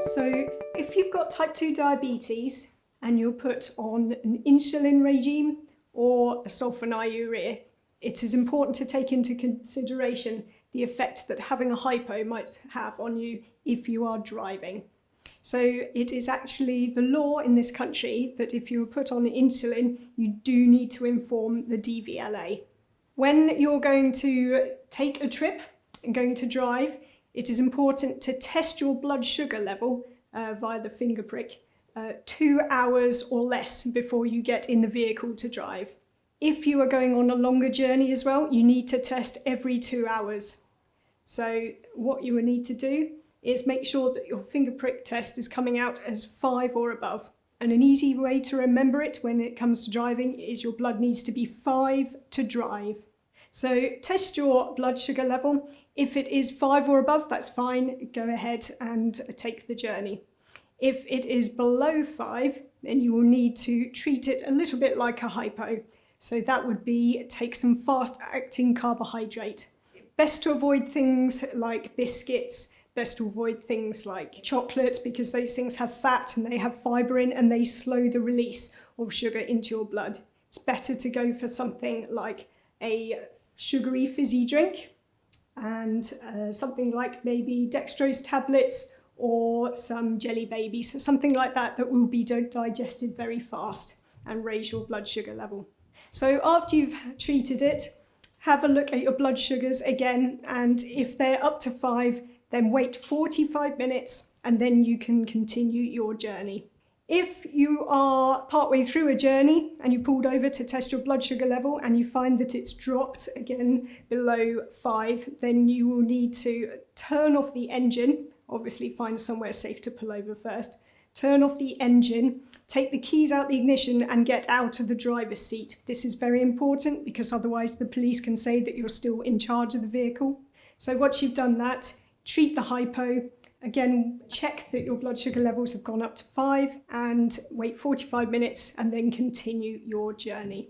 So if you've got type 2 diabetes and you're put on an insulin regime or a sulfonylurea, it is important to take into consideration the effect that having a hypo might have on you if you are driving. So it is actually the law in this country that if you are put on insulin, you do need to inform the DVLA. When you're going to take a trip and going to drive, it is important to test your blood sugar level via the finger prick 2 hours or less before you get in the vehicle to drive. If you are going on a longer journey as well, you need to test every 2 hours. So what you will need to do is make sure that your finger prick test is coming out as 5 or above. And an easy way to remember it when it comes to driving is your blood needs to be 5 to drive. So test your blood sugar level. If it is 5 or above, that's fine. Go ahead and take the journey. If it is below 5, then you will need to treat it a little bit like a hypo. So that would be take some fast-acting carbohydrate. Best to avoid things like biscuits, best to avoid things like chocolate because those things have fat and they have fibre in and they slow the release of sugar into your blood. It's better to go for something like a sugary fizzy drink and something like maybe dextrose tablets or some jelly babies, something like that that will be digested very fast and raise your blood sugar level. So after you've treated it, have a look at your blood sugars again, and if they're up to 5, then wait 45 minutes and then you can continue your journey. If you are partway through a journey and you pulled over to test your blood sugar level and you find that it's dropped again below 5, then you will need to turn off the engine. Obviously find somewhere safe to pull over first. Turn off the engine, take the keys out the ignition and get out of the driver's seat. This is very important because otherwise the police can say that you're still in charge of the vehicle. So once you've done that, treat the hypo. Again, check that your blood sugar levels have gone up to 5 and wait 45 minutes and then continue your journey.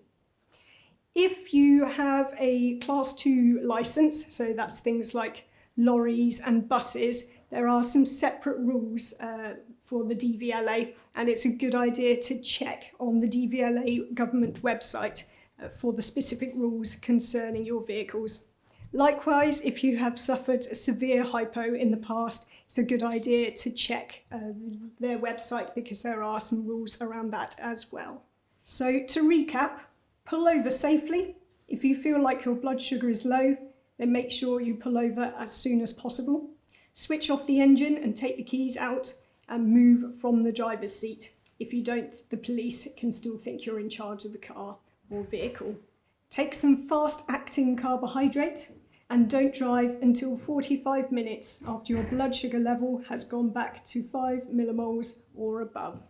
If you have a Class 2 licence, so that's things like lorries and buses, there are some separate rules for the DVLA, and it's a good idea to check on the DVLA government website for the specific rules concerning your vehicles. Likewise, if you have suffered a severe hypo in the past, it's a good idea to check their website because there are some rules around that as well. So to recap, pull over safely. If you feel like your blood sugar is low, then make sure you pull over as soon as possible. Switch off the engine and take the keys out and move from the driver's seat. If you don't, the police can still think you're in charge of the car or vehicle. Take some fast-acting carbohydrate and don't drive until 45 minutes after your blood sugar level has gone back to 5 millimoles or above.